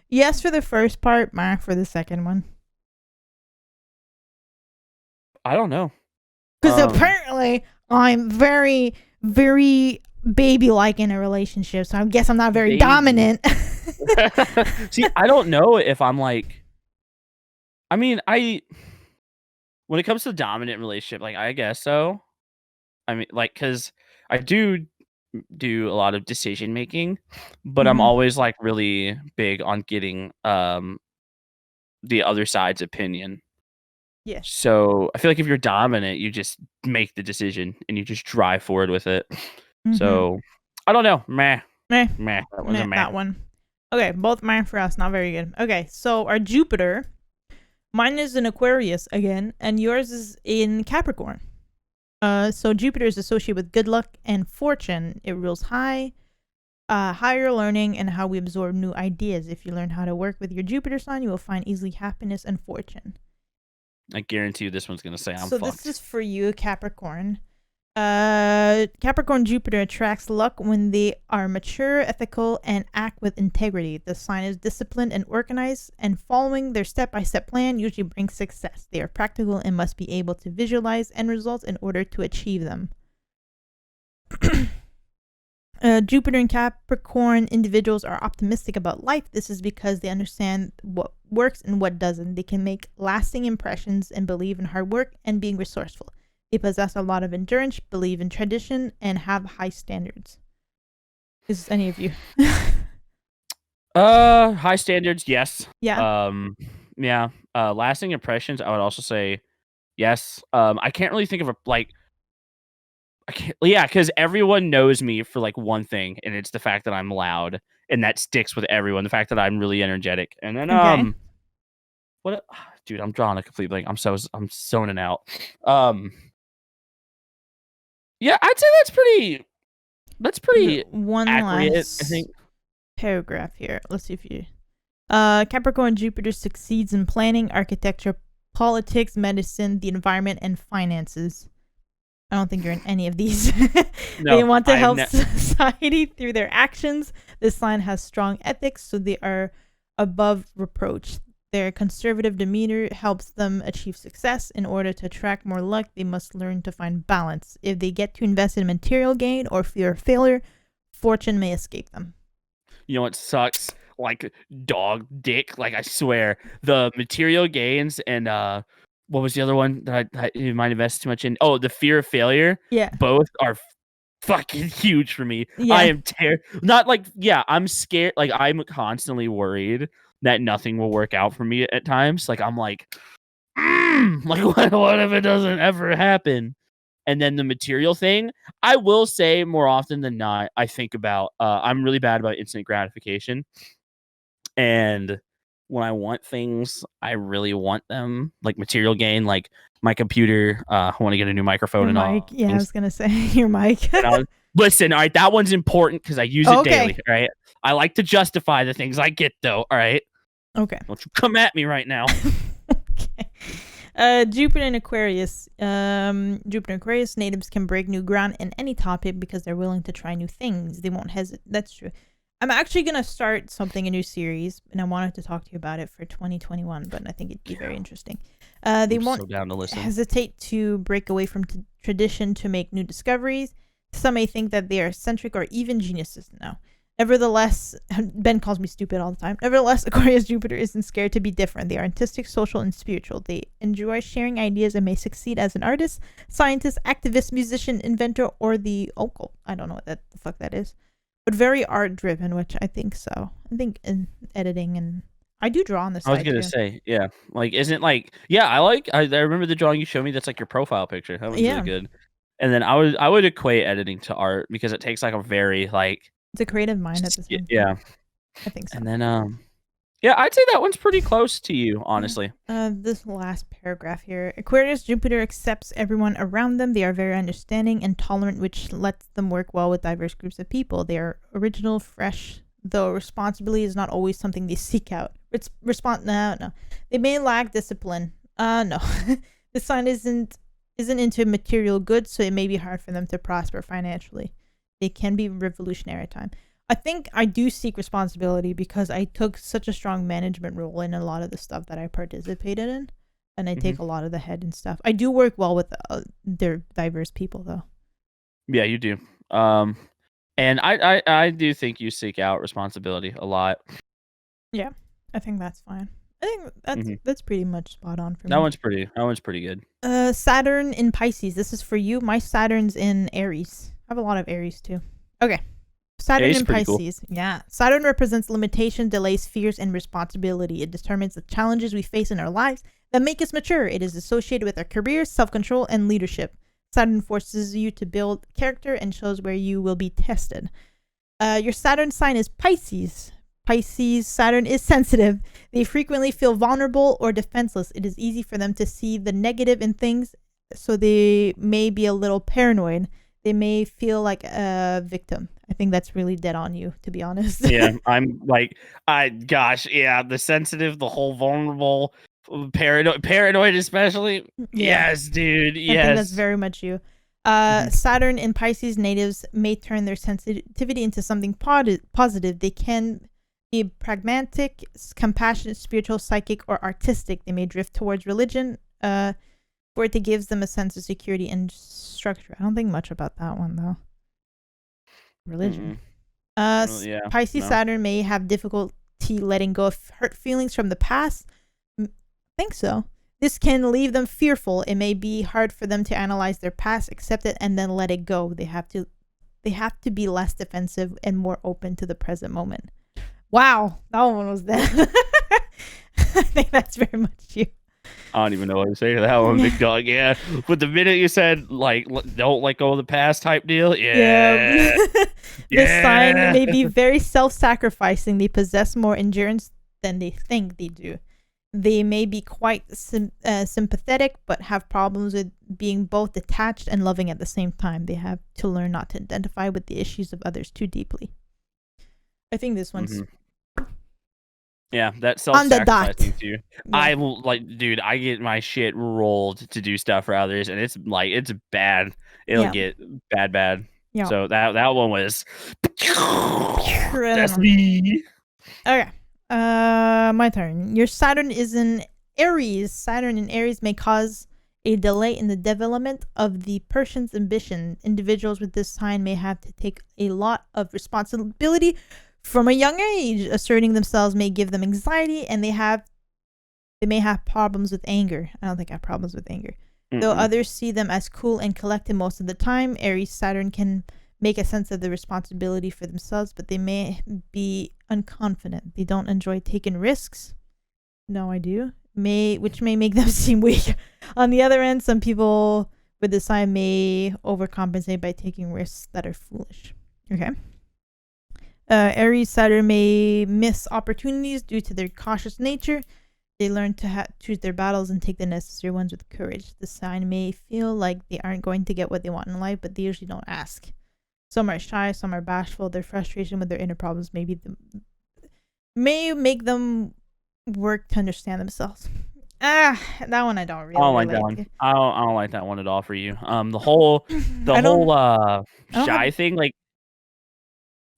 Yes for the first part, Mark for the second one. I don't know. Because apparently I'm very, very baby-like in a relationship, so I guess I'm not very dominant. See, I don't know if I'm like... I mean, when it comes to dominant relationship, like, I guess so. I mean, like, because I do a lot of decision making, but I'm always like really big on getting the other side's opinion. Yeah. So I feel like if you're dominant, you just make the decision and you just drive forward with it. So I don't know. Meh. That was a meh. That one. Okay, both meh for us. Not very good. Okay, so our Jupiter, mine is in Aquarius again, and yours is in Capricorn. So Jupiter is associated with good luck and fortune. It rules higher learning and how we absorb new ideas. If you learn how to work with your Jupiter sign, you will find easily happiness and fortune. I guarantee you this one's going to say I'm fucked. So this is for you, Capricorn. Capricorn Jupiter attracts luck when they are mature, ethical, and act with integrity. The sign is disciplined and organized, and following their step-by-step plan usually brings success. They are practical and must be able to visualize end results in order to achieve them. Jupiter and Capricorn individuals are optimistic about life. This is because they understand what works and what doesn't. They can make lasting impressions and believe in hard work and being resourceful. They possess a lot of endurance, believe in tradition, and have high standards. Is any of you? High standards, yes. Yeah. Yeah. Lasting impressions, I would also say yes. I can't really think of because everyone knows me for like one thing, and it's the fact that I'm loud, and that sticks with everyone. The fact that I'm really energetic, and then dude, I'm drawing a complete blank. I'm zoning out. Yeah, I'd say that's pretty one accurate. last, I think paragraph here. Let's see if you. Capricorn Jupiter succeeds in planning, architecture, politics, medicine, the environment, and finances. I don't think you're in any of these. No, they want to help society through their actions. This sign has strong ethics, so they are above reproach. Their conservative demeanor helps them achieve success. In order to attract more luck, they must learn to find balance. If they get to invest in material gain or fear of failure, fortune may escape them. You know what sucks? Like dog dick. Like I swear, the material gains and what was the other one that I might invest too much in? Oh, the fear of failure. Yeah, both are fucking huge for me. Yeah. I am not like I'm scared. Like I'm constantly worried that nothing will work out for me at times. Like I'm like, like what if it doesn't ever happen? And then the material thing, I will say more often than not, I think about. I'm really bad about instant gratification. And when I want things, I really want them, like material gain, like my computer. I want to get a new microphone your and mic. all. Yeah, I was gonna say your mic. Listen, all right, that one's important because I use it daily. All right, I like to justify the things I get, though. All right. Okay. Don't you come at me right now. Okay. Jupiter and Aquarius. Jupiter and Aquarius natives can break new ground in any topic because they're willing to try new things. They won't hesitate. That's true. I'm actually going to start a new series, and I wanted to talk to you about it for 2021, but I think it'd be very interesting. They won't so down to listen. hesitate to break away from tradition to make new discoveries. Some may think that they are eccentric or even geniuses. No. Nevertheless, Ben calls me stupid all the time. Nevertheless, Aquarius Jupiter isn't scared to be different. They are artistic, social, and spiritual. They enjoy sharing ideas and may succeed as an artist, scientist, activist, musician, inventor, or the occult. I don't know what the fuck that is. But very art driven, which I think so. I think in editing, and I do draw on the side. I was gonna say, yeah, like isn't like, yeah, I remember the drawing you showed me. That's like your profile picture. That was really good. And then I would equate editing to art because it takes like a very like, it's a creative mind at the same time. Yeah, I think so. And then yeah, I'd say that one's pretty close to you, honestly. This last paragraph here. Aquarius Jupiter accepts everyone around them. They are very understanding and tolerant, which lets them work well with diverse groups of people. They are original, fresh, though responsibility is not always something they seek out. No. They may lack discipline. No. The sign isn't into material goods, so it may be hard for them to prosper financially. They can be revolutionary at times. I think I do seek responsibility because I took such a strong management role in a lot of the stuff that I participated in, and I take a lot of the head and stuff. I do work well with their diverse people, though. Yeah, you do. And I do think you seek out responsibility a lot. Yeah, I think that's fine. I think that's pretty much spot on for me. That one's pretty good. Saturn in Pisces. This is for you. My Saturn's in Aries. I have a lot of Aries too. Okay. Saturn in Pisces. Cool. Yeah. Saturn represents limitation, delays, fears, and responsibility. It determines the challenges we face in our lives that make us mature. It is associated with our careers, self-control, and leadership. Saturn forces you to build character and shows where you will be tested. Your Saturn sign is Pisces. Saturn is sensitive. They frequently feel vulnerable or defenseless. It is easy for them to see the negative in things, so they may be a little paranoid. They may feel like a victim. I think that's really dead on you, to be honest. Yeah, I'm like, the sensitive, the whole vulnerable, paranoid especially. Yeah. Yes, dude. Yes. I think that's very much you. Saturn in Pisces natives may turn their sensitivity into something positive. They can be pragmatic, compassionate, spiritual, psychic, or artistic. They may drift towards religion, for it gives them a sense of security and structure. I don't think much about that one, though. Religion. Pisces Saturn may have difficulty letting go of hurt feelings from the past. I think so. This can leave them fearful. It may be hard for them to analyze their past, accept it, and then let it go. They have to be less defensive and more open to the present moment. Wow, that one was that. I think that's very much you. I don't even know what to say to that one, big dog. Yeah, but the minute you said like don't let go of the past type deal, yeah. This sign may be very self-sacrificing. They possess more endurance than they think they do. They may be quite sympathetic, but have problems with being both detached and loving at the same time. They have to learn not to identify with the issues of others too deeply. I think this one's Yeah, that on the dot. self-sacrificing too. Yeah. I will dude, I get my shit rolled to do stuff for others, and it's bad. It'll get bad. Yeah. So that one was that's Criminal. me. Okay. My turn. Your Saturn is in Aries. Saturn in Aries may cause a delay in the development of the person's ambition. Individuals with this sign may have to take a lot of responsibility from a young age. Asserting themselves may give them anxiety, and they may have problems with anger. I don't think I have problems with anger. Though others see them as cool and collected most of the time, Aries Saturn can make a sense of the responsibility for themselves, but they may be unconfident. They don't enjoy taking risks. No, I do. Which may make them seem weak. On the other end, some people with this sign may overcompensate by taking risks that are foolish. Okay. Aries Saturn may miss opportunities due to their cautious nature. They learn to choose their battles and take the necessary ones with courage. The sign may feel like they aren't going to get what they want in life, but they usually don't ask. Some are shy, some are bashful. Their frustration with their inner problems may make them work to understand themselves. That one I don't really I don't like that one. I don't like that one at all for you. The whole shy thing, like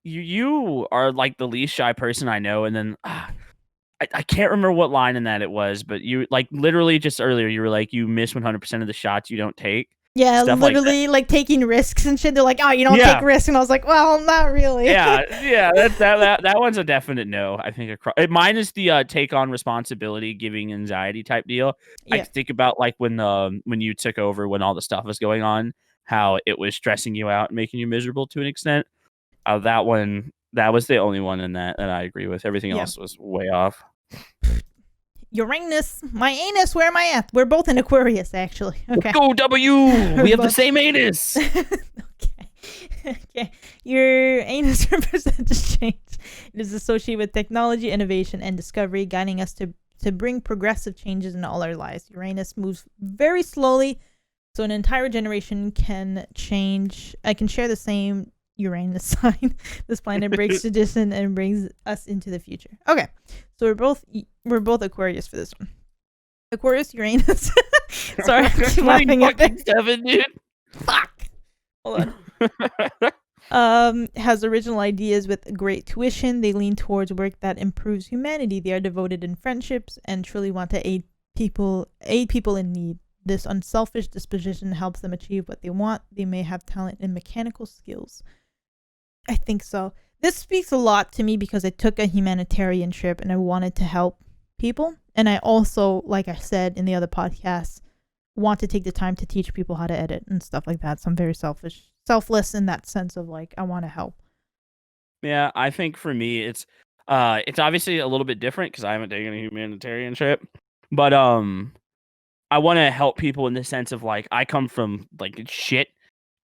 you are like the least shy person I know, and then I can't remember what line in that it was, but you like literally just earlier you were like you miss 100% of the shots you don't take. Yeah, Stuff literally like taking risks and shit. They're like, oh, you don't take risks, and I was like, well, not really. yeah. That one's a definite no. I think mine is the take on responsibility, giving anxiety type deal. Yeah. I think about like when you took over when all the stuff was going on, how it was stressing you out and making you miserable to an extent. That one, that was the only one in that I agree with. Everything else was way off. Uranus, my anus, where am I at? We're both in Aquarius, actually. Okay. Go W! We have the same anus! Okay. Your anus represents change. It is associated with technology, innovation, and discovery, guiding us to bring progressive changes in all our lives. Uranus moves very slowly, so an entire generation can change. I can share the same Uranus sign. This planet breaks tradition and brings us into the future. Okay, so we're both Aquarius for this one. Aquarius, Uranus. Sorry, I'm laughing at that. 7, dude. Fuck. Hold on. Has original ideas with great tuition. They lean towards work that improves humanity. They are devoted in friendships and truly want to aid people in need. This unselfish disposition helps them achieve what they want. They may have talent in mechanical skills. I think so. This speaks a lot to me because I took a humanitarian trip and I wanted to help people. And I also, like I said in the other podcasts, want to take the time to teach people how to edit and stuff like that. So I'm very selfless in that sense of like, I want to help. Yeah, I think for me, it's obviously a little bit different because I haven't taken a humanitarian trip. But I want to help people in the sense of like, I come from like shit.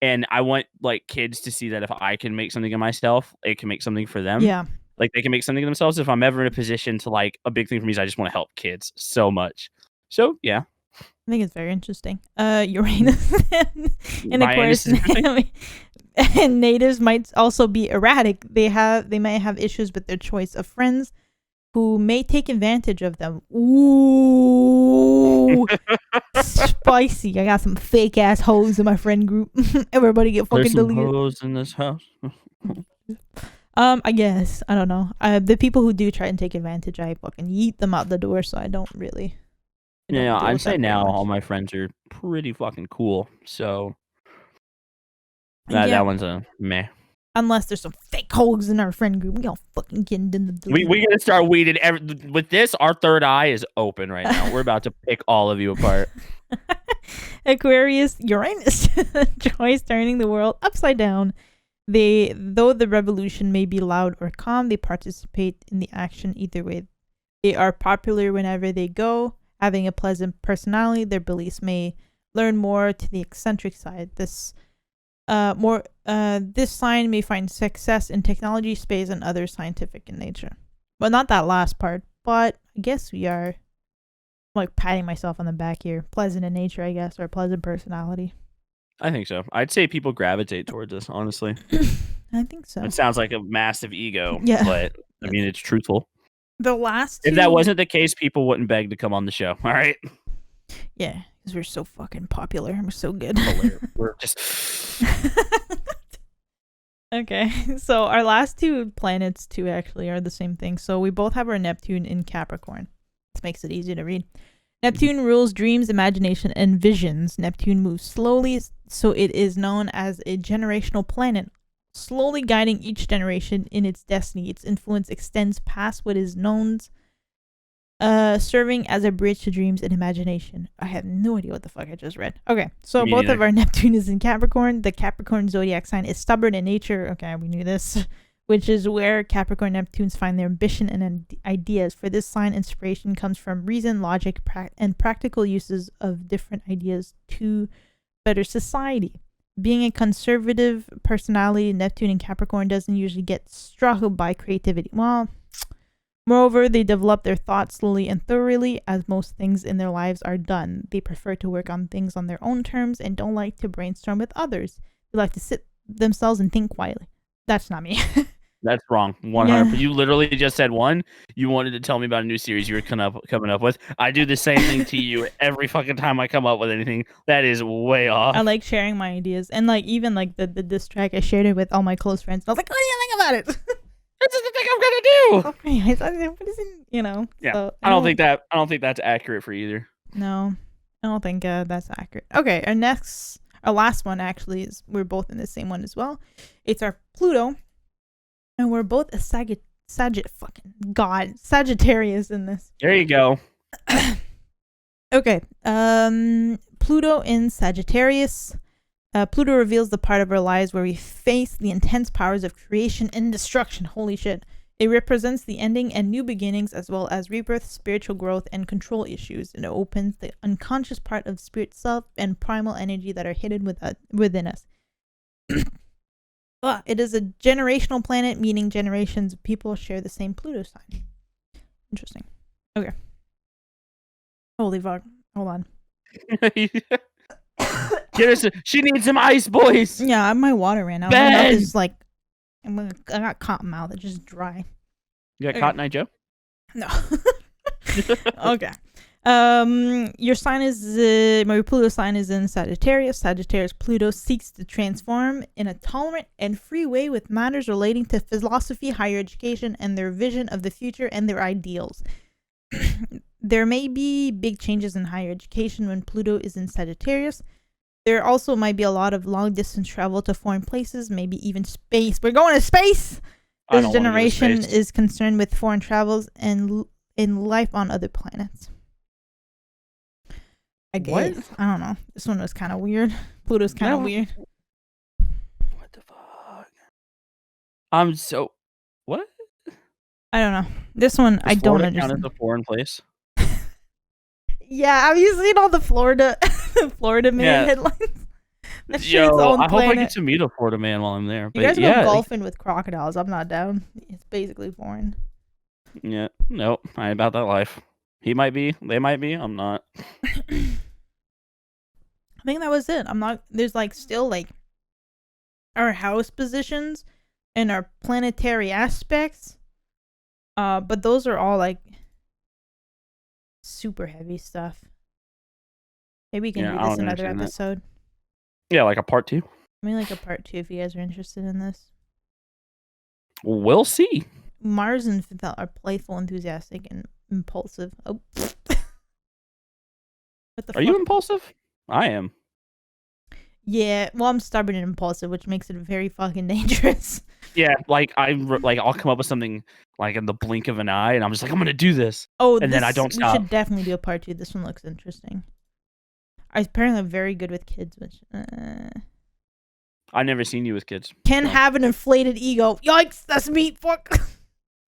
And I want like kids to see that if I can make something of myself, it can make something for them. Yeah. Like they can make something of themselves. If I'm ever in a position to like, a big thing for me is I just want to help kids so much. So yeah. I think it's very interesting. Uranus and Aquarius and natives might also be erratic. They might have issues with their choice of friends who may take advantage of them. Ooh, spicy. I got some fake ass hoes in my friend group. Everybody get fucking deleted. There's some hoes in this house. I guess. I don't know. The people who do try and take advantage, I fucking yeet them out the door, so I don't really. Yeah, I'd say now all my friends are pretty fucking cool. So that one's a meh. Unless there's some fake hoes in our friend group, we all fucking get into the. We gotta start weeding with this. Our third eye is open right now. We're about to pick all of you apart. Aquarius, Uranus enjoys turning the world upside down. Though the revolution may be loud or calm, they participate in the action either way. They are popular whenever they go, having a pleasant personality. Their beliefs may learn more to the eccentric side. This sign may find success in technology, space, and other scientific in nature. Well, not that last part, but I guess we are like patting myself on the back here. Pleasant in nature, I guess, or pleasant personality. I think so. I'd say people gravitate towards us, honestly. I think so. It sounds like a massive ego, Yeah. but I mean, it's truthful. The last two... If that wasn't the case, people wouldn't beg to come on the show. All right. Yeah, because we're so fucking popular. We're so good. We're just... Okay, so our last two planets too actually are the same thing. So we both have our Neptune in Capricorn. This makes it easy to read. Neptune rules dreams, imagination, and visions. Neptune moves slowly, so it is known as a generational planet, slowly guiding each generation in its destiny. Its influence extends past what is known, serving as a bridge to dreams and imagination. I have no idea what the fuck I just read. Okay, so both of our Neptune is in Capricorn. The Capricorn zodiac sign is stubborn in nature. Okay, we knew this. Which is where Capricorn Neptunes find their ambition and ideas. For this sign, inspiration comes from reason, logic, and practical uses of different ideas to better society. Being a conservative personality, Neptune and Capricorn doesn't usually get struck by creativity. Well, moreover, they develop their thoughts slowly and thoroughly, as most things in their lives are done. They prefer to work on things on their own terms and don't like to brainstorm with others. They like to sit themselves and think quietly. That's not me. That's wrong. 100%. You literally just said one. You wanted to tell me about a new series you were coming up with. I do the same thing to you every fucking time I come up with anything. That is way off. I like sharing my ideas. And like even like the diss track, I shared it with all my close friends. I was like, what do you think about it? This is the thing I'm gonna do. Okay, what is it, you know? Yeah. So, I don't think that's accurate for either. No, I don't think that's accurate. Okay, our last one actually is we're both in the same one as well. It's our Pluto. And we're both a Sagittarius in this. There you go. Okay. Pluto in Sagittarius. Pluto reveals the part of our lives where we face the intense powers of creation and destruction. Holy shit. It represents the ending and new beginnings, as well as rebirth, spiritual growth, and control issues. It opens the unconscious part of spirit self and primal energy that are hidden within us. It is a generational planet, meaning generations of people share the same Pluto sign. Interesting. Okay. Holy fuck. Hold on. She needs some ice, boys. Yeah, my water ran out. My mouth is like, I got cotton mouth. It's just dry. You got Cotton Eye Joe? No. Okay. Your sign is my Pluto sign is in Sagittarius. Sagittarius Pluto seeks to transform in a tolerant and free way with matters relating to philosophy, higher education, and their vision of the future and their ideals. There may be big changes in higher education when Pluto is in Sagittarius. There also might be a lot of long distance travel to foreign places, maybe even space. We're going to space. This generation is concerned with foreign travels and in life on other planets. I guess. What? I don't know. This one was kind of weird. Pluto's kind of weird. What the fuck? What? I don't know. This one I don't understand. Count as a foreign place? Yeah, have you seen all the Florida man headlines? I hope I get to meet a Florida man while I'm there. But you guys go golfing with crocodiles. I'm not down. It's basically foreign. Yeah, nope. I ain't about that life. He might be. They might be. I'm not. I think that was it. I'm not. There's like still like our house positions and our planetary aspects. But those are all like super heavy stuff. Maybe we can do this another episode. Yeah, like a part 2. I mean, like a part 2 if you guys are interested in this. We'll see. Mars and Fifth are playful, enthusiastic, and impulsive. Oh. What the fuck? Are you impulsive? I am. Yeah, well, I'm stubborn and impulsive, which makes it very fucking dangerous. Yeah, I'll come up with something like in the blink of an eye, and I'm just like, I'm gonna do this. And then I don't stop. We should definitely do a part 2. This one looks interesting. Apparently, I'm very good with kids, which I've never seen you with kids. Can have an inflated ego. Yikes, that's me. Fuck.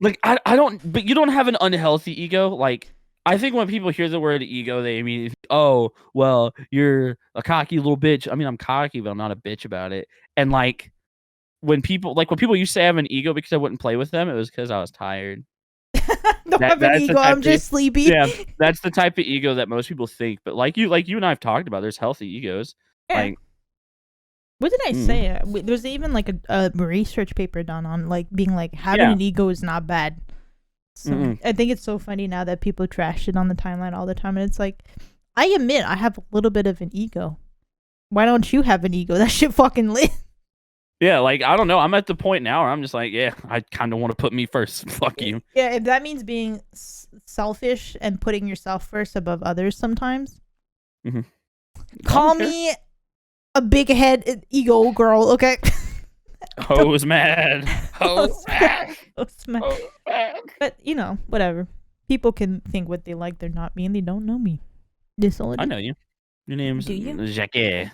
Like I don't, but you don't have an unhealthy ego. Like I think when people hear the word ego, they immediately, oh, well, you're a cocky little bitch. I mean, I'm cocky, but I'm not a bitch about it. And like when people used to have an ego because I wouldn't play with them, it was because I was tired. Don't have an ego. I'm just sleepy. Yeah, that's the type of ego that most people think. But like you and I have talked about, there's healthy egos. Yeah. Like What did I say? There's even like a research paper done on like being like having an ego is not bad. So I think it's so funny now that people trash it on the timeline all the time, and it's like, I admit I have a little bit of an ego. Why don't you have an ego? That shit fucking lit. Yeah, like, I don't know. I'm at the point now where I'm just like, yeah, I kind of want to put me first. Fuck you. Yeah, if that means being selfish and putting yourself first above others sometimes, call me a big head ego girl, okay? Hoes mad. Hoes mad. Hoes mad. But, you know, whatever. People can think what they like. They're not me and they don't know me. I know you. Your name's Jacques. Okay.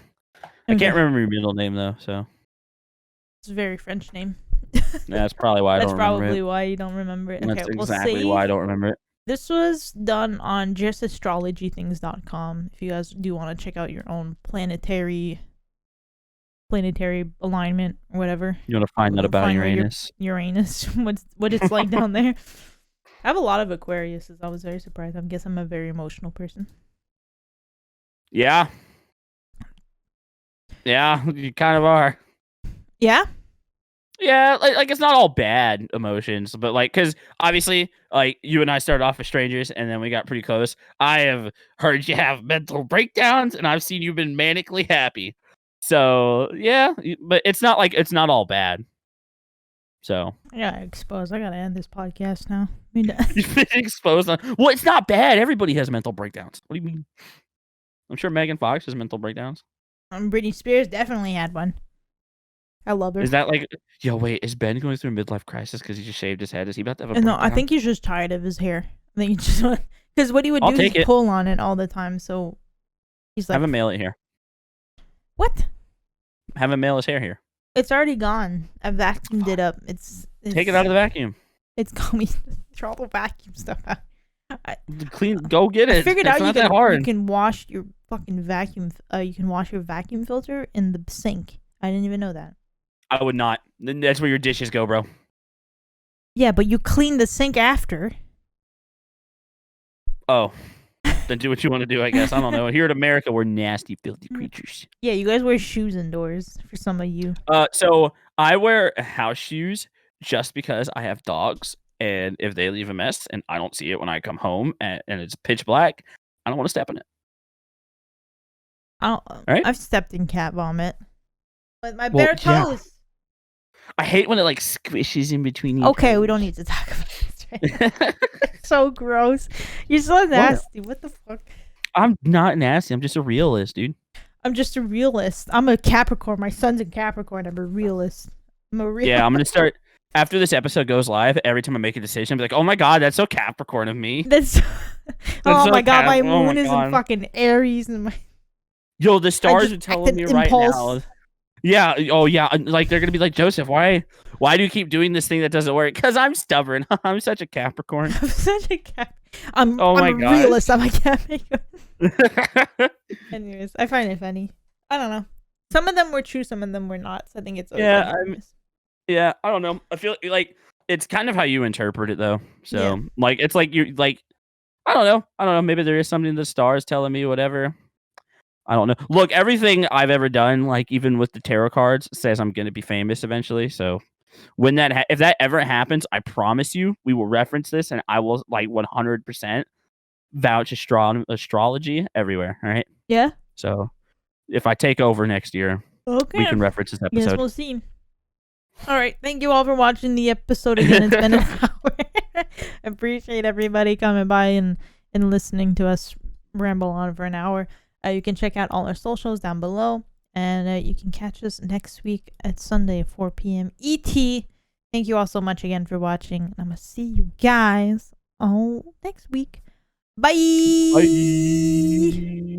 I can't remember your middle name, though, so. It's a very French name. That's probably why I don't remember it. That's probably why you don't remember it. That's exactly why I don't remember it. This was done on justastrologythings.com. If you guys do want to check out your own planetary alignment or whatever. You want to find out about Uranus? Uranus, what it's like down there. I have a lot of Aquariuses. I was very surprised. I guess I'm a very emotional person. Yeah. Yeah, you kind of are. Yeah? Yeah, like it's not all bad emotions, but like, because obviously, like, you and I started off as strangers, and then we got pretty close. I have heard you have mental breakdowns, and I've seen you've been manically happy. So yeah, but it's not all bad. So yeah, exposed. I gotta end this podcast now. You've been exposed. Well, it's not bad. Everybody has mental breakdowns. What do you mean? I'm sure Megan Fox has mental breakdowns. Britney Spears definitely had one. I love her. Is that like, yo, wait, is Ben going through a midlife crisis because he just shaved his head? Is he about to have a breakdown? No, I think he's just tired of his hair. I think he's just, because what he would do is pull on it all the time. So he's like, have him mail it here. What? Have him mail his hair here. It's already gone. I vacuumed it up. It's take it out of the vacuum. It's gone. Throw all the vacuum stuff out. Go get it. I figured out you can wash your fucking vacuum. You can wash your vacuum filter in the sink. I didn't even know that. I would not. That's where your dishes go, bro. Yeah, but you clean the sink after. Oh. Then do what you want to do, I guess. I don't know. Here in America, we're nasty, filthy creatures. Yeah, you guys wear shoes indoors, for some of you. So I wear house shoes just because I have dogs, and if they leave a mess and I don't see it when I come home and it's pitch black, I don't want to step in it. Right? I've stepped in cat vomit. With my bare toes. Yeah. I hate when it like squishes in between you. Okay, we don't need to talk about this right so gross. You're so nasty. What the fuck? I'm not nasty. I'm just a realist, dude. I'm just a realist. I'm a Capricorn. My son's a Capricorn. I'm a realist. Yeah, I'm going to start. After this episode goes live, every time I make a decision, I'm like, oh my God, that's so Capricorn of me. That's oh so my God, my moon is in fucking Aries. And Yo, the stars are telling me right now. Yeah. Oh, yeah. Like, they're going to be like, Joseph, why do you keep doing this thing that doesn't work? Because I'm stubborn. I'm such a Capricorn. I'm such a Capricorn. I'm a realist. I'm a Capricorn. Anyways, I find it funny. I don't know. Some of them were true. Some of them were not. So I think it's okay. Yeah, I don't know. I feel like it's kind of how you interpret it, though. So, like, it's like you're like, I don't know. Maybe there is something the stars telling me, whatever. I don't know. Look, everything I've ever done, like even with the tarot cards, says I'm going to be famous eventually. So when if that ever happens, I promise you, we will reference this, and I will like 100% vouch astrology everywhere. All right. Yeah. So if I take over next year, we can reference this episode. Yes, we'll see. All right. Thank you all for watching the episode again. It's been an hour. Appreciate everybody coming by and listening to us ramble on for an hour. You can check out all our socials down below, and you can catch us next week at Sunday at 4 p.m. ET. Thank you all so much again for watching. I'm going to see you guys all next week. Bye. Bye.